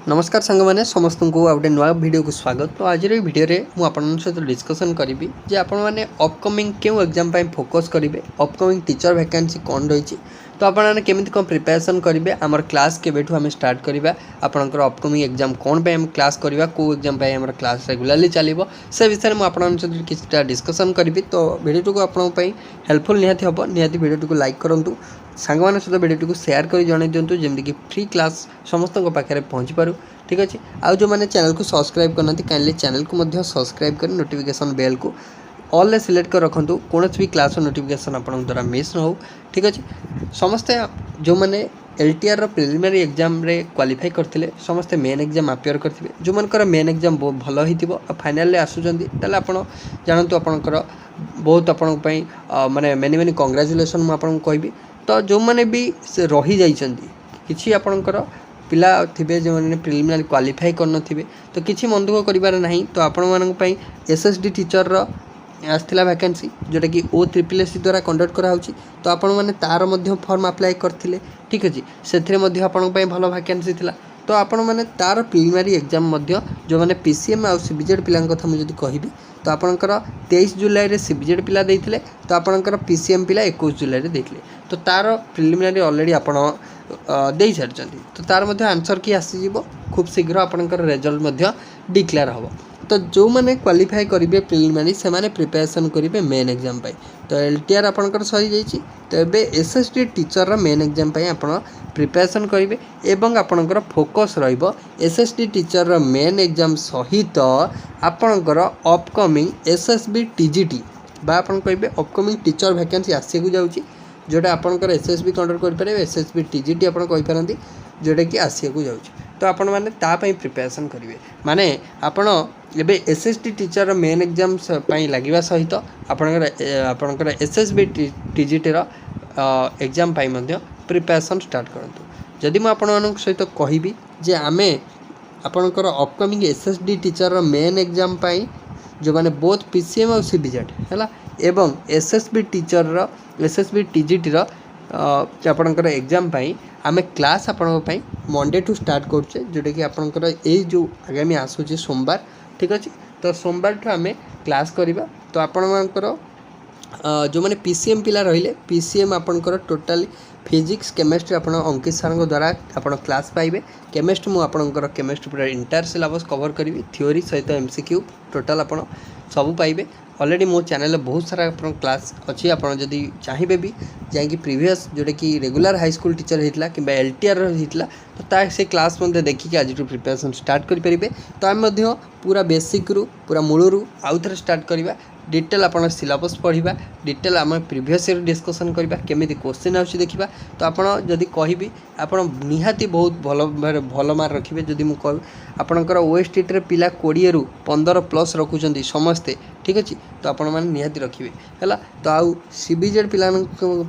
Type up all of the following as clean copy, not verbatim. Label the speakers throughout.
Speaker 1: नमस्कार सांग मैंने समस्त को गोटे नुआ वीडियो को स्वागत। तो आज वीडियो रे मुझे सहित डिस्कसन करी जे आपण मैंने अपकमिंग क्यों एग्जाम फोकस करेंगे, अपकमिंग टीचर वैकेंसी कौन रही, तो आपने केमिति कौन प्रिपरेशन करेंगे, आमर क्लास केवेठू आम स्टार्ट करवा, आपंकर अपकमिंग एग्जाम कौन पे क्लास करवा, कौ एग्जाम आम क्लास रेगुलाली चलो से विषय में आपको किसी डिस्कसन करी। तो वीडियो को आपंपाई हेल्पफुल निहाती हम, निहाती वीडियो को लाइक करूँ, सांग मान सहित वीडियो को शेयर कर जन दिंतु जमीक फ्री क्लास समस्त पाखे पहुँची पारू। ठीक अच्छे। आउ जो मैंने चैनल को सब्सक्राइब करना काइंडली चैनल को सब्सक्राइब कर नोटिफिकेशन बेल को ऑल ले सिलेक्ट कर रखु, कौन भी क्लास नोटिफिकेशन आपन द्वारा मिस न हो। ठीक अच्छे। समस्ते जो मैंने एलटीआर प्रिलिमिनरी एग्जाम रे क्वालिफाई करते समस्ते मेन एग्जाम अपियर करते, जो मनकर मेन एग्जाम बहुत भल हो फाइनाल आसुँच आप जानतु आपंकर बहुत आपण माने मेनी मेनी कंग्रेचुलेसन मुझे कहबी। तो जो मैंने भी रही जाइछंती किछि आपणकर पिला थे जो मैंने प्रिलिमिनरी क्वालिफाई करन तो किसी मन दुख कर ना। तो आपण मानी एसएसडी टीचर आसला वैकेंसी जोटा कि OSSC द्वारा कंडक्ट कराऊँ, तो आपण मैंने तार फॉर्म अप्लाई करते। ठीक अच्छे। से भल वैकेंसी थिला, तो आपण मैंने तार प्रिलिमिनरी एग्जाम जो मैंने पीसीएम आउ सीबीजेड पिला कथा मुझे कहि, तो आपणकर 23 जुलाई रे सीबीजेड पिला देइथिले, तो आपणकर पीसीएम पिला 21 जुलाई रे देइथिले, तो तार प्रिलिमिनरी ऑलरेडी आपण दे सारी। तो तार मध्य आंसर की आसीजिवो खूब शीघ्र आपणकर रिजल्ट डिक्लेयर हम। तो जो मैंने क्वालिफाई करेंगे प्रिलिमिनरी से माने प्रिपरेशन करेंगे मेन एग्जाम पाई। तो एलटीआर आपणकर सरी जाइए, तो ये एसएसडी टीचर मेन एग्जाम पाई आपण प्रिपरेशन करेंगे एवं आपणकर फोकस रहिबो एसएसडी टीचर मेन एग्जाम सहित आपणकर अपकमिंग एसएसबी टीजीटी बा आपण कहिबे अपकमिंग टीचर वैकेंसी आसी को जाउची, जोटा आपंकर एसएसबी कंडक्ट करेंगे एसएसबी टीजीटी आप कहींपारती जोटा कि आसिया को जाऊँगी। तो आपण मैंने तापाई प्रिपरेशन करेंगे माने आपण एबे एसएसडी टीचर मेन एग्जाम लगे सहित आपंकर SSB TGT exam preparation start करूँ। जदि मुझे आपण सहित कहबी जे आमे आपंकर upcoming SSD teacher main exam जो मैंने बोथ पीसीएम और सीबीजेड है एवं एसएसबी टीचर एसएसबी टीजीटी आपंकर एग्जाम आमे क्लास आपण मंडे टू स्टार्ट करुचे, जोटा कि आपंकर ये जो आगामी आसूचे सोमवार। ठीक अच्छे। तो सोमवार ठू आमे क्लास करवा। तो आपणकर जो मैंने पीसीएम पिला रहिले पीसीएम आपंकर टोटाली फिजिक्स केमिस्ट्री आप अंकित सार द्वारा आप क्लास पाइबे। केमिस्ट्री मुझे आपंकर केमिस्ट्री पूरा इंटायर सिलेबस कवर करी, थ्योरी सहित एमसीक्यू टोटाल आप सबू पाइबे। ऑलरेडी मो चैनल बहुत सारा क्लास अच्छी, आप जदि चाहिए भी जाकि प्रीवियस जोटा कि रेगुलर हाई स्कूल टीचर होता कि एलटीआर होता, तो से क्लास देखिए आज प्रिपरेशन स्टार्ट करेंगे। तो आम पूरा बेसिक रू पूरा मूलू आउ थे स्टार्ट करवा, डिटेल आप सिलेबस पढ़ा, डिटेल आम प्रीवियस ईयर डिस्कसन करवा, केमी क्वेश्चन आछी देखा। तो आपड़ जदि कहबी आप निहाती बहुत भल मार्क रखिए। जदि मुझे कह आपंकर ओएसटी पिला 20 ରୁ 15 प्लस रखुंट समस्ते। ठीक अच्छे। तो आपण मैंने निहाती रखिए है। तो आउ सीबीजेड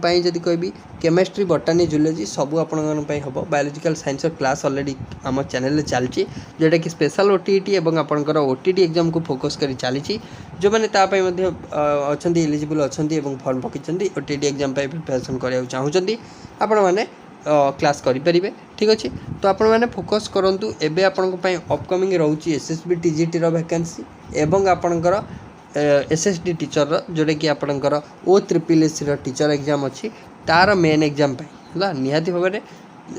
Speaker 1: पाई जदि कहबी केमिस्ट्री बटानी जूलॉजी सबू आपण हम बायोलॉजिकल साइंस क्लास ऑलरेडी आम चैनल चलती, जोटा कि स्पेशल ओटीटी एवं आपंकर ओटीटी एग्जाम को फोकस कर चली, जो मैंने तापाई अच्छा एलिजिबल अच्छा फॉर्म पकई ओटीटी एग्जाम प्रिपरेशन करने चाहूँगी आपण मैंने क्लास करेंगे। ठीक अच्छे। तो आपण मैंने फोकस करूँ एवं आपण अपकमिंग रोचे एसएसबी टीजीटी वैकेंसी एवं आपणकर एसएसडी टीचर जोटा कि आपणकर OSSC टीचर एग्जाम अच्छी तार मेन एग्जाम है निहाती भाव में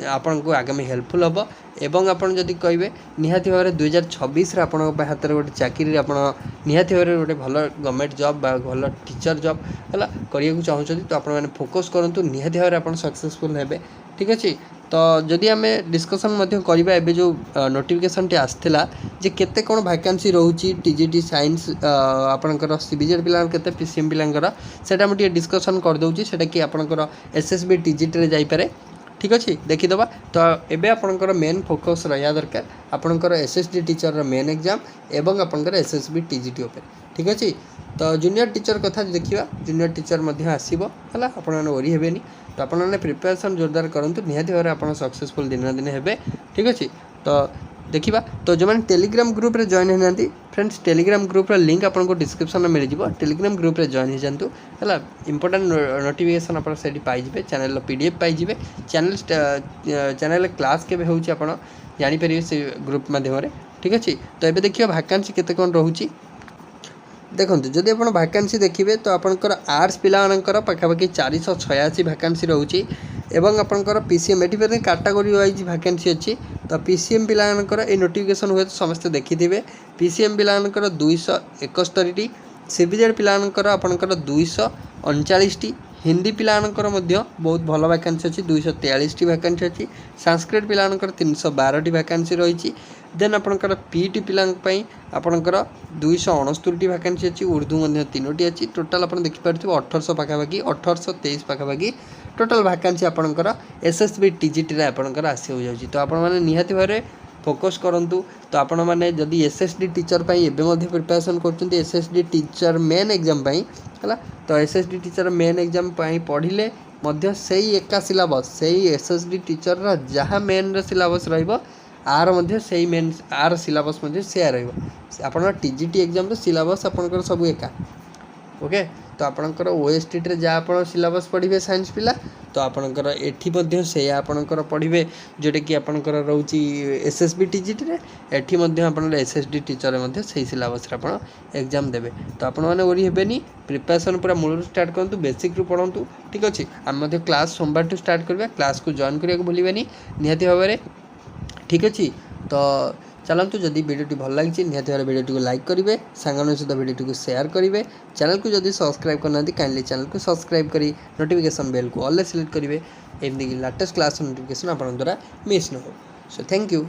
Speaker 1: आपन को आगामी हेल्पफुल हम। एवं आपन जदि कहे निहाती भाव में 2026 हाथ में गोटे चाकरी निहाती भाव में गोटे भल गवर्नमेंट जॉब भल टीचर जॉब है करने चाहते, तो आप फोकस करूँ निहाती भाव में सक्सेसफुल हे। ठीक अच्छे। तो जदि आम डिस्कसन करवा एबे जो नोटिफिकेशन टी आसला जे केते कोन वैकेंसी रोची टीजीटी साइंस आपनकर सीबीजेड पिला केते पीसीएम पिलांकर सेटा हम डिस्कसन कर दउची, सेटा कि आपनकर एसएसबी टीजीटी रे जाई पारे। ठीक अच्छे। देखीदबा। तो एबे आपनकर मेन फोकस रहा दरकार आपनकर एसएसडी टीचर मेन एग्जाम एवं आपनकर एसएसबी टीजीटी उपर। ठीक अच्छे। तो जूनियर टीचर कथा देखा, जूनियर टीचर आसो है आपने ओरी हेनी। तो आपने प्रिपरेशन जोरदार करूँ निहाती भाव में आप सक्सेसफुल दिन दिन हे। ठीक अच्छे। तो देखा। तो जो मैंने टेलीग्राम ग्रुप रे जॉइन होना फ्रेंड्स, टेलीग्राम ग्रुप लिंक आपको डिस्क्रिप्शन में मिल जाए, टेलीग्राम ग्रुप रे जॉइन हो जातु है। इंपोर्टेंट नोटिफिकेशन आप पाइबे, चैनल पीडीएफ पाइबे, चैनल क्लास के हो जापर से ग्रुप मध्यम ठीक अच्छे। तो ये देखिए वैकेंसी केते कौन रोचे देखो जदि आप वैकेंसी देखिए तो आपंकर आर्ट्स पिलाकर पाखापाखि 486 वैकेंसी रोचे एवं आपंकर पीसीएम ये कैटेगरी वाइज वैकेंसी अच्छी। तो पीसीएम पिलाकर ये नोटिफिकेशन हुए तो समस्ते देखिथे पीसीएम पिलाकर 271 सीबीजेड पिलाकर आपंकर 239 हिंदी पिलानकर बहुत भल वैकेंसी अच्छी 243 वैकेंसी अच्छी। संस्कृत पिलानकर 312 वैकेंसी रही। देन आपंकर पीटी पिलांपाई आपंकर 269 वैकेंसी अच्छी। उर्दू 3टी अच्छी। टोटाल आप देखिपे 1800 पाखापाखि 1823 पाखापाखि टोटाल वैकेंसी आपंकर एसएसबी टीजीटी आपंकर आसी हो जाए। तो आपने निहाती भाव फोकस करूँ। तो आपण मैंने जदि एसएसडी टीचर प्रिपरेशन कर एसएसडी टीचर मेन एग्जाम है तो एसएसडी टीचर मेन एग्जाम पढ़िले से एका सिलेबस से एसएसडी टीचर जहाँ मेन सिलेबस आर से मेन आर सिलेबस से रहा टीजीटी एग्जाम सिलेबस आपंकर सब एका ओके। तो आपंकर ओएसटी जहाँ आप सिलेबस पढ़े साइंस पिला तो आपंकर एटी से आपंकर पढ़े जोटा कि आपंकर रोची एसएसबी टीजीटी एटी आप एसएसडी टीचर से सिलेबस एग्जाम देवे। तो आपण मैंने ओरी हेनी प्रिपरेशन पूरा मूल स्टार्ट करूँ बेसिक रू पढ़ू ठीक अच्छे। आम क्लास सोमवार टू स्टार्ट करवा क्लास को जॉइन करने भूलें निहाती भाव में ठीक अच्छे। तो चलतु जदि वीडियो भल लगी निहाती भाव वीडियो को लाइक करेंगे सांगन सहित वीडियो को शेयर करेंगे चैनल को जदि सब्सक्राइब करना काइंडली चैनल को सब्सक्राइब करी नोटिफिकेशन बेल को ऑल सिलेक्ट करेंगे एमती लेटेस्ट क्लास नोटिफिकेशन आप द्वारा मिस न हो। So thank you.